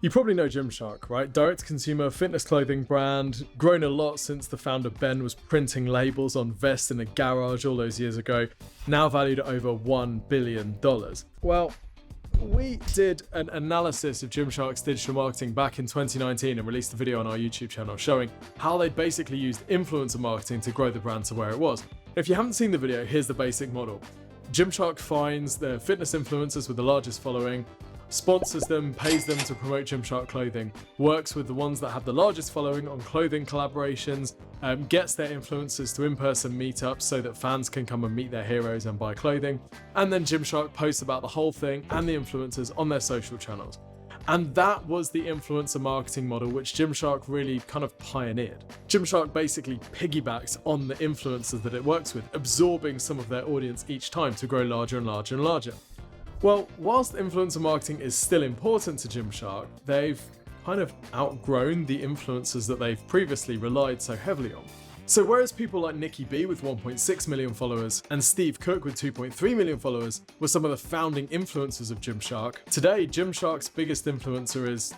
You probably know Gymshark, right? Direct-to-consumer fitness clothing brand, grown a lot since the founder Ben was printing labels on vests in a garage all those years ago, now valued at over $1 billion. Well, we did an analysis of Gymshark's digital marketing back in 2019 and released a video on our YouTube channel showing how they basically used influencer marketing to grow the brand to where it was. If you haven't seen the video, here's the basic model. Gymshark finds the fitness influencers with the largest following, sponsors them, pays them to promote Gymshark clothing, works with the ones that have the largest following on clothing collaborations, gets their influencers to in-person meetups so that fans can come and meet their heroes and buy clothing, and then Gymshark posts about the whole thing and the influencers on their social channels. And that was the influencer marketing model which Gymshark really kind of pioneered. Gymshark basically piggybacks on the influencers that it works with, absorbing some of their audience each time to grow larger and larger and larger. Well, whilst influencer marketing is still important to Gymshark, they've kind of outgrown the influencers that they've previously relied so heavily on. So whereas people like Nikki B with 1.6 million followers and Steve Cook with 2.3 million followers were some of the founding influencers of Gymshark, today Gymshark's biggest influencer is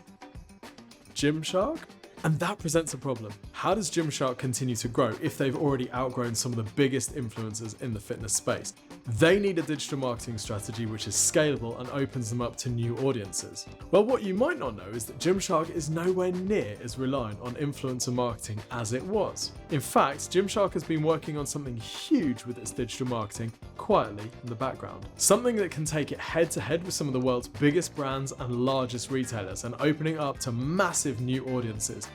Gymshark? And that presents a problem. How does Gymshark continue to grow if they've already outgrown some of the biggest influencers in the fitness space? They need a digital marketing strategy which is scalable and opens them up to new audiences. Well, what you might not know is that Gymshark is nowhere near as reliant on influencer marketing as it was. In fact, Gymshark has been working on something huge with its digital marketing quietly in the background. Something that can take it head to head with some of the world's biggest brands and largest retailers and opening up to massive new audiences.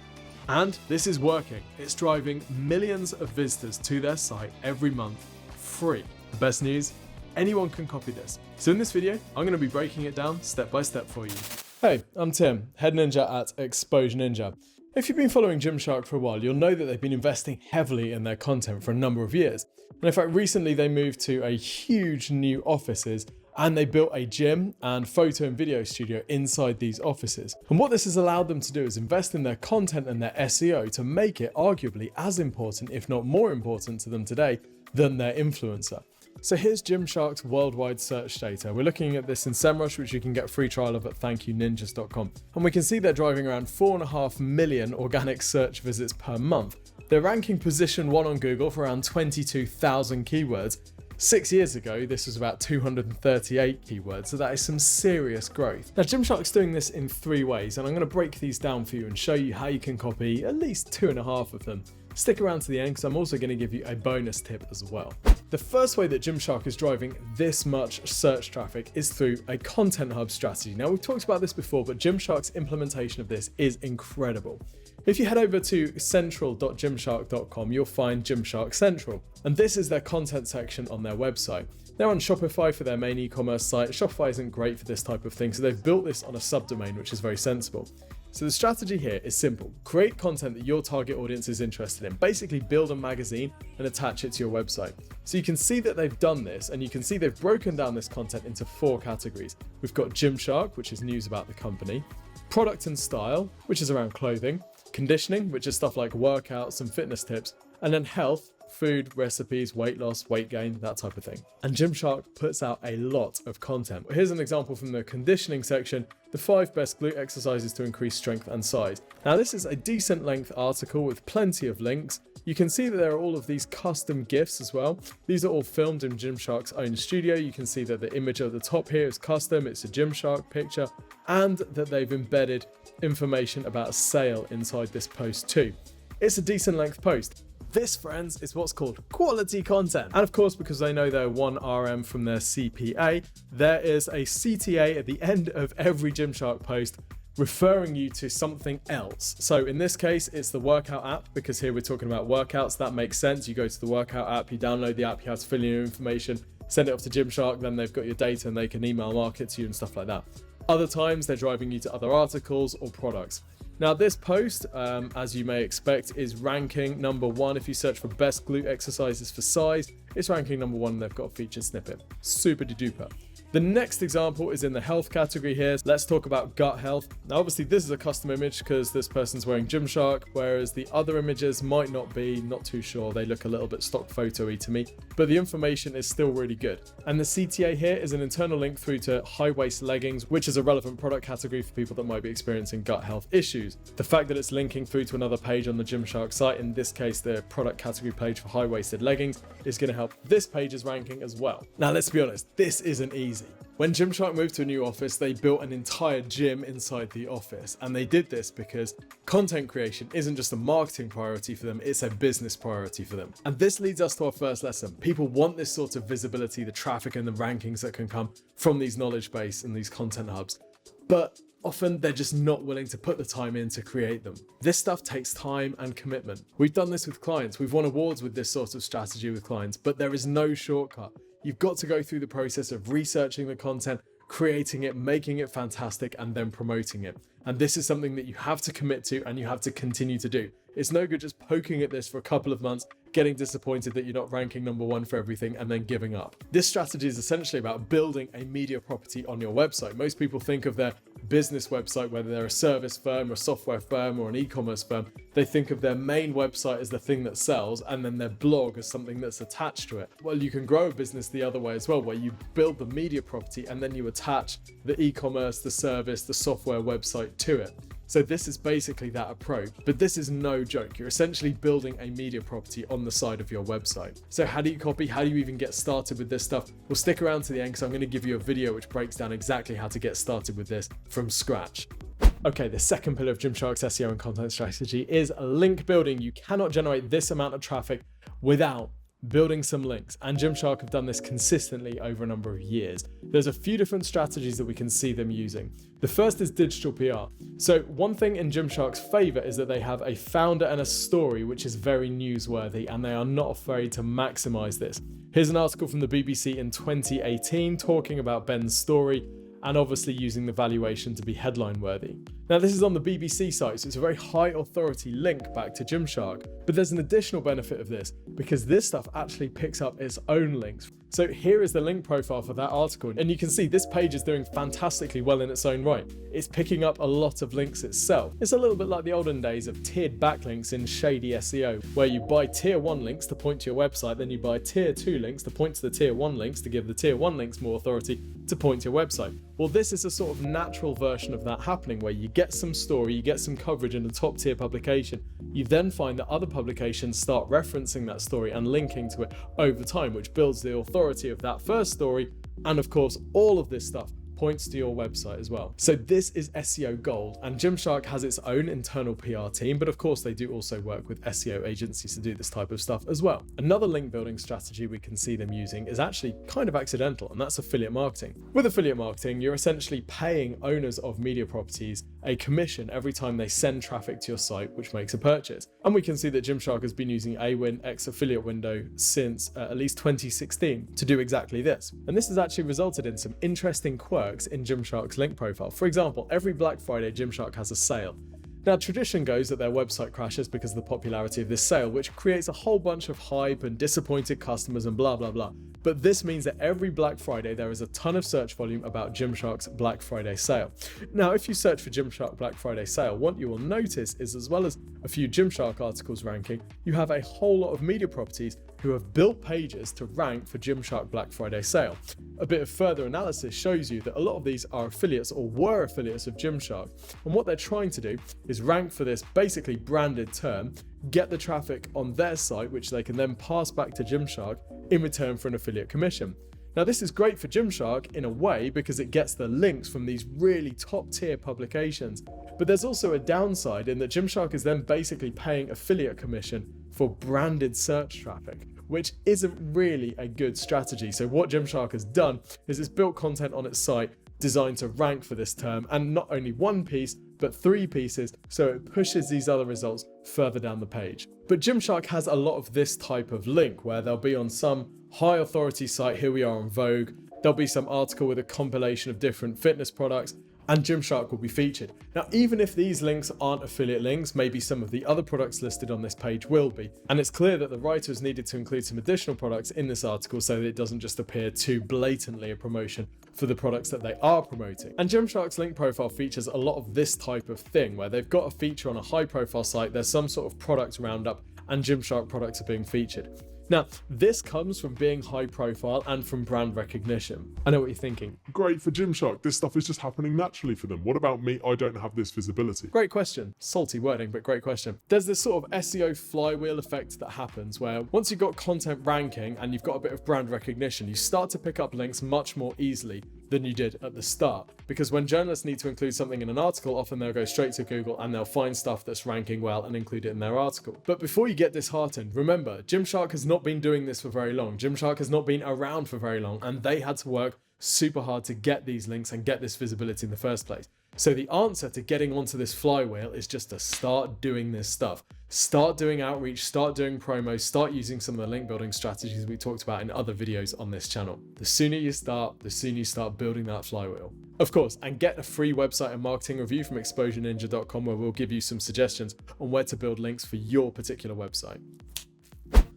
And this is working. It's driving millions of visitors to their site every month free. The best news, anyone can copy this. So in this video, I'm going to be breaking it down step by step for you. Hey, I'm Tim, head ninja at Exposure Ninja. If you've been following Gymshark for a while, you'll know that they've been investing heavily in their content for a number of years. And in fact, recently they moved to a huge new offices and they built a gym and photo and video studio inside these offices. And what this has allowed them to do is invest in their content and their SEO to make it arguably as important, if not more important to them today than their influencer. So here's Gymshark's worldwide search data. We're looking at this in SEMrush, which you can get a free trial of at thankyouninjas.com. And we can see they're driving around 4.5 million organic search visits per month. They're ranking position 1 on Google for around 22,000 keywords. 6 years ago, this was about 238 keywords, so that is some serious growth. Now, Gymshark's doing this in 3 ways, and I'm going to break these down for you and show you how you can copy at least 2.5 of them. Stick around to the end because I'm also going to give you a bonus tip as well. The first way that Gymshark is driving this much search traffic is through a content hub strategy. Now, we've talked about this before, but Gymshark's implementation of this is incredible. If you head over to central.gymshark.com, you'll find Gymshark Central, and this is their content section on their website. They're on Shopify for their main e-commerce site. Shopify isn't great for this type of thing, so they've built this on a subdomain, which is very sensible. So the strategy here is simple. Create content that your target audience is interested in. Basically build a magazine and attach it to your website. So you can see that they've done this, and you can see they've broken down this content into 4 categories. We've got Gymshark, which is news about the company, product and style, which is around clothing, conditioning, which is stuff like workouts and fitness tips, and then health, food, recipes, weight loss, weight gain, that type of thing. And Gymshark puts out a lot of content. Here's an example from the conditioning section, the 5 best glute exercises to increase strength and size. Now this is a decent length article with plenty of links. You can see that there are all of these custom GIFs as well. These are all filmed in Gymshark's own studio. You can see that the image at the top here is custom, it's a Gymshark picture, and that they've embedded information about a sale inside this post too. It's a decent length post. This, friends, is what's called quality content. And of course, because they know they're 1 RM from their CPA, there is a CTA at the end of every Gymshark post referring you to something else. So in this case, it's the workout app, because here we're talking about workouts. That makes sense. You go to the workout app, you download the app, you have to fill in your information, send it off to Gymshark, then they've got your data and they can email market to you and stuff like that. Other times, they're driving you to other articles or products. Now this post, as you may expect, is ranking number 1. If you search for best glute exercises for size, it's ranking number 1 and they've got a featured snippet. Super duper. The next example is in the health category here. Let's talk about gut health. Now, obviously this is a custom image because this person's wearing Gymshark, whereas the other images might not be, not too sure. They look a little bit stock photo-y to me, but the information is still really good. And the CTA here is an internal link through to high-waist leggings, which is a relevant product category for people that might be experiencing gut health issues. The fact that it's linking through to another page on the Gymshark site, in this case the product category page for high-waisted leggings, is going to help this page's ranking as well. Now let's be honest, this isn't easy. When Gymshark moved to a new office, they built an entire gym inside the office, and they did this because content creation isn't just a marketing priority for them, it's a business priority for them. And this leads us to our first lesson. People want this sort of visibility, the traffic and the rankings that can come from these knowledge base and these content hubs. But often they're just not willing to put the time in to create them. This stuff takes time and commitment. We've done this with clients. We've won awards with this sort of strategy with clients, but there is no shortcut. You've got to go through the process of researching the content, creating it, making it fantastic, and then promoting it. And this is something that you have to commit to and you have to continue to do. It's no good just poking at this for a couple of months, getting disappointed that you're not ranking number one for everything and then giving up. This strategy is essentially about building a media property on your website. Most people think of their business website, whether they're a service firm or a software firm or an e-commerce firm, they think of their main website as the thing that sells and then their blog as something that's attached to it. Well, you can grow a business the other way as well, where you build the media property and then you attach the e-commerce, the service, the software website to it. So this is basically that approach, but this is no joke. You're essentially building a media property on the side of your website. So how do you copy? How do you even get started with this stuff? Well, stick around to the end because I'm going to give you a video which breaks down exactly how to get started with this from scratch. Okay, the second pillar of Gymshark's SEO and content strategy is link building. You cannot generate this amount of traffic without building some links, and Gymshark have done this consistently over a number of years. There's a few different strategies that we can see them using. The first is digital PR. So one thing in Gymshark's favor is that they have a founder and a story which is very newsworthy, and they are not afraid to maximize this. Here's an article from the BBC in 2018 talking about Ben's story, and obviously using the valuation to be headline worthy. Now this is on the BBC site, so it's a very high authority link back to Gymshark, but there's an additional benefit of this because this stuff actually picks up its own links. So here is the link profile for that article, and you can see this page is doing fantastically well in its own right. It's picking up a lot of links itself. It's a little bit like the olden days of tiered backlinks in shady SEO, where you buy tier 1 links to point to your website, then you buy tier 2 links to point to the tier 1 links to give the tier 1 links more authority to point to your website. Well, this is a sort of natural version of that happening, where you get some story, you get some coverage in a top tier publication. You then find that other publications start referencing that story and linking to it over time, which builds the authority of that first story. And of course, all of this stuff points to your website as well. So this is SEO gold, and Gymshark has its own internal PR team, but of course they do also work with SEO agencies to do this type of stuff as well. Another link building strategy we can see them using is actually kind of accidental, and that's affiliate marketing. With affiliate marketing, you're essentially paying owners of media properties a commission every time they send traffic to your site, which makes a purchase. And we can see that Gymshark has been using Awin X affiliate window since at least 2016 to do exactly this. And this has actually resulted in some interesting quirks in Gymshark's link profile. For example, every Black Friday, Gymshark has a sale. Now, tradition goes that their website crashes because of the popularity of this sale, which creates a whole bunch of hype and disappointed customers and blah, blah, blah. But this means that every Black Friday, there is a ton of search volume about Gymshark's Black Friday sale. Now, if you search for Gymshark Black Friday sale, what you will notice is, as well as a few Gymshark articles ranking, you have a whole lot of media properties who have built pages to rank for Gymshark Black Friday sale. A bit of further analysis shows you that a lot of these are affiliates or were affiliates of Gymshark. And what they're trying to do is rank for this basically branded term, get the traffic on their site, which they can then pass back to Gymshark in return for an affiliate commission. Now, this is great for Gymshark in a way because it gets the links from these really top tier publications. But there's also a downside in that Gymshark is then basically paying affiliate commission for branded search traffic, which isn't really a good strategy. So what Gymshark has done is it's built content on its site designed to rank for this term, and not only one piece, but 3 pieces, so it pushes these other results further down the page. But Gymshark has a lot of this type of link where they'll be on some high authority site, here we are on Vogue, there'll be some article with a compilation of different fitness products, and Gymshark will be featured. Now, even if these links aren't affiliate links, maybe some of the other products listed on this page will be. And it's clear that the writers needed to include some additional products in this article so that it doesn't just appear too blatantly a promotion for the products that they are promoting. And Gymshark's link profile features a lot of this type of thing, where they've got a feature on a high profile site, there's some sort of product roundup, and Gymshark products are being featured. Now, this comes from being high profile and from brand recognition. I know what you're thinking. Great for Gymshark, this stuff is just happening naturally for them. What about me? I don't have this visibility. Great question. Salty wording, but great question. There's this sort of SEO flywheel effect that happens where once you've got content ranking and you've got a bit of brand recognition, you start to pick up links much more easily than you did at the start. Because when journalists need to include something in an article, often they'll go straight to Google and they'll find stuff that's ranking well and include it in their article. But before you get disheartened, remember, Gymshark has not been doing this for very long. Gymshark has not been around for very long, and they had to work super hard to get these links and get this visibility in the first place. So the answer to getting onto this flywheel is just to start doing this stuff. Start doing outreach, start doing promos, start using some of the link building strategies we talked about in other videos on this channel. The sooner you start, the sooner you start building that flywheel. Of course, and get a free website and marketing review from exposureninja.com where we'll give you some suggestions on where to build links for your particular website.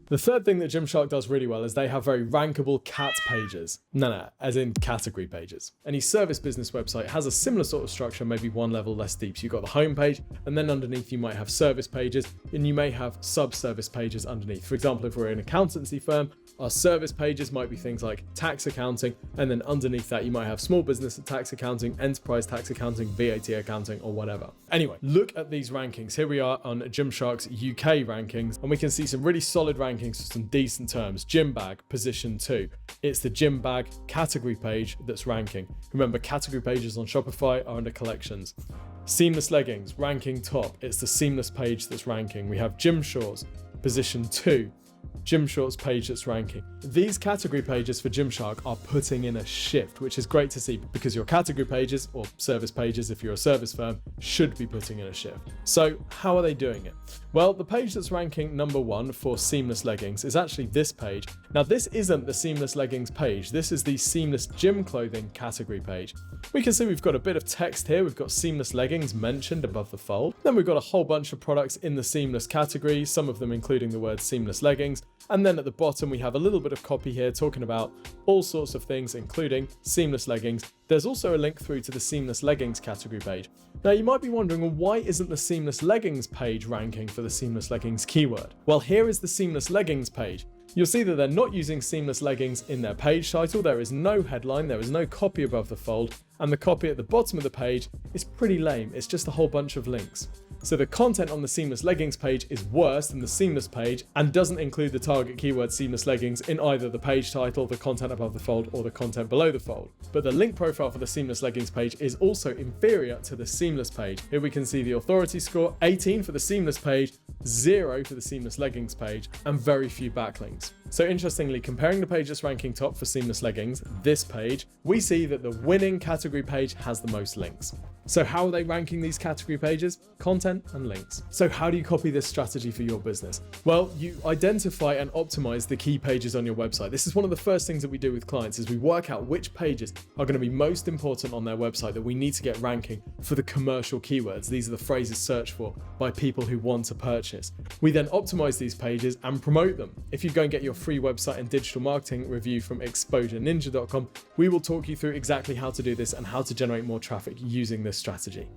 The third thing that Gymshark does really well is they have very rankable cat pages. No, as in category pages. Any service business website has a similar sort of structure, maybe one level less deep. So you've got the home page, and then underneath you might have service pages, and you may have sub-service pages underneath. For example, if we're an accountancy firm, our service pages might be things like tax accounting, and then underneath that you might have small business tax accounting, enterprise tax accounting, VAT accounting, or whatever. Anyway, look at these rankings. Here we are on Gymshark's UK rankings, and we can see some really solid rankings for some decent terms. Gym bag, position 2. It's the gym bag category page that's ranking. Remember, category pages on Shopify are under collections. Seamless leggings, ranking top. It's the seamless page that's ranking. We have gym shorts, position 2. Gym shorts page that's ranking. These category pages for Gymshark are putting in a shift, which is great to see because your category pages, or service pages if you're a service firm, should be putting in a shift. So how are they doing it? Well, the page that's ranking number 1 for seamless leggings is actually this page. Now, this isn't the seamless leggings page. This is the seamless gym clothing category page. We can see we've got a bit of text here. We've got seamless leggings mentioned above the fold. Then we've got a whole bunch of products in the seamless category, some of them including the word seamless leggings. And then at the bottom, we have a little bit of copy here talking about all sorts of things, including seamless leggings. There's also a link through to the seamless leggings category page. Now, you might be wondering, well, why isn't the seamless leggings page ranking for the seamless leggings keyword? Well, here is the seamless leggings page. You'll see that they're not using seamless leggings in their page title. There is no headline, there is no copy above the fold, and the copy at the bottom of the page is pretty lame. It's just a whole bunch of links. So the content on the seamless leggings page is worse than the seamless page and doesn't include the target keyword seamless leggings in either the page title, the content above the fold, or the content below the fold. But the link profile for the seamless leggings page is also inferior to the seamless page. Here we can see the authority score, 18 for the seamless page, 0 for the seamless leggings page, and very few backlinks. So interestingly, comparing the page that's ranking top for seamless leggings, this page, we see that the winning category page has the most links. So how are they ranking these category pages? Content and links. So how do you copy this strategy for your business? Well, you identify and optimize the key pages on your website. This is one of the first things that we do with clients is we work out which pages are going to be most important on their website that we need to get ranking for the commercial keywords. These are the phrases searched for by people who want to purchase. We then optimize these pages and promote them. If you go and get your free website and digital marketing review from exposureninja.com, we will talk you through exactly how to do this and how to generate more traffic using this strategy.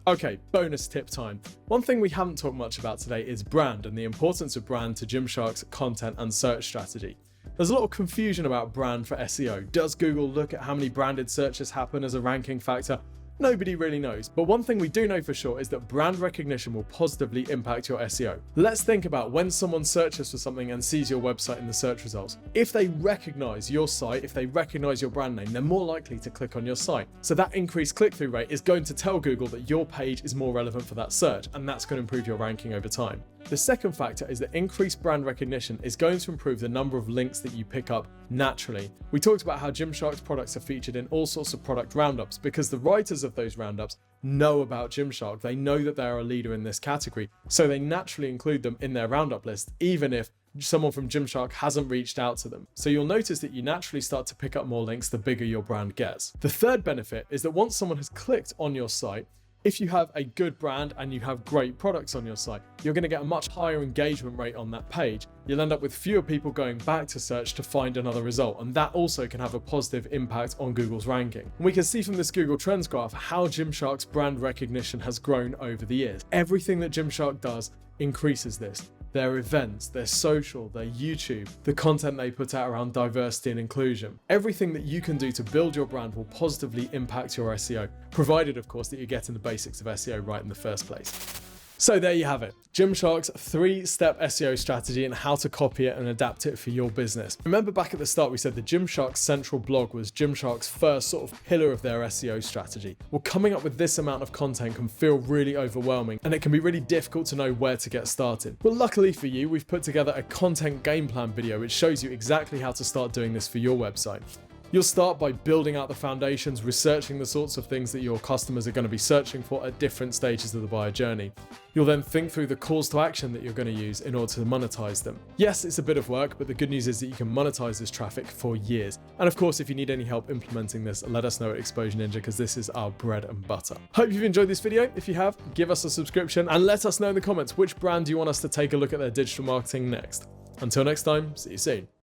Okay, bonus tip time. One thing we haven't talked much about today is brand and the importance of brand to Gymshark's content and search strategy. There's a lot of confusion about brand for SEO. Does Google look at how many branded searches happen as a ranking factor? Nobody really knows, but one thing we do know for sure is that brand recognition will positively impact your SEO. Let's think about when someone searches for something and sees your website in the search results. If they recognize your site, if they recognize your brand name, they're more likely to click on your site. So that increased click-through rate is going to tell Google that your page is more relevant for that search, and that's going to improve your ranking over time. The second factor is that increased brand recognition is going to improve the number of links that you pick up naturally. We talked about how Gymshark's products are featured in all sorts of product roundups because the writers of those roundups know about Gymshark. They know that they are a leader in this category, so they naturally include them in their roundup list, even if someone from Gymshark hasn't reached out to them. So you'll notice that you naturally start to pick up more links the bigger your brand gets. The third benefit is that once someone has clicked on your site, if you have a good brand and you have great products on your site, you're going to get a much higher engagement rate on that page. You'll end up with fewer people going back to search to find another result, and that also can have a positive impact on Google's ranking. And we can see from this Google Trends graph how Gymshark's brand recognition has grown over the years. Everything that Gymshark does increases this. Their events, their social, their YouTube, the content they put out around diversity and inclusion. Everything that you can do to build your brand will positively impact your SEO, provided of course that you're getting the basics of SEO right in the first place. So there you have it, Gymshark's 3-step SEO strategy and how to copy it and adapt it for your business. Remember back at the start we said the Gymshark central blog was Gymshark's first sort of pillar of their SEO strategy. Well, coming up with this amount of content can feel really overwhelming and it can be really difficult to know where to get started. Well, luckily for you, we've put together a content game plan video which shows you exactly how to start doing this for your website. You'll start by building out the foundations, researching the sorts of things that your customers are going to be searching for at different stages of the buyer journey. You'll then think through the calls to action that you're going to use in order to monetize them. Yes, it's a bit of work, but the good news is that you can monetize this traffic for years. And of course, if you need any help implementing this, let us know at Exposure Ninja because this is our bread and butter. Hope you've enjoyed this video. If you have, give us a subscription and let us know in the comments which brand do you want us to take a look at their digital marketing next. Until next time, see you soon.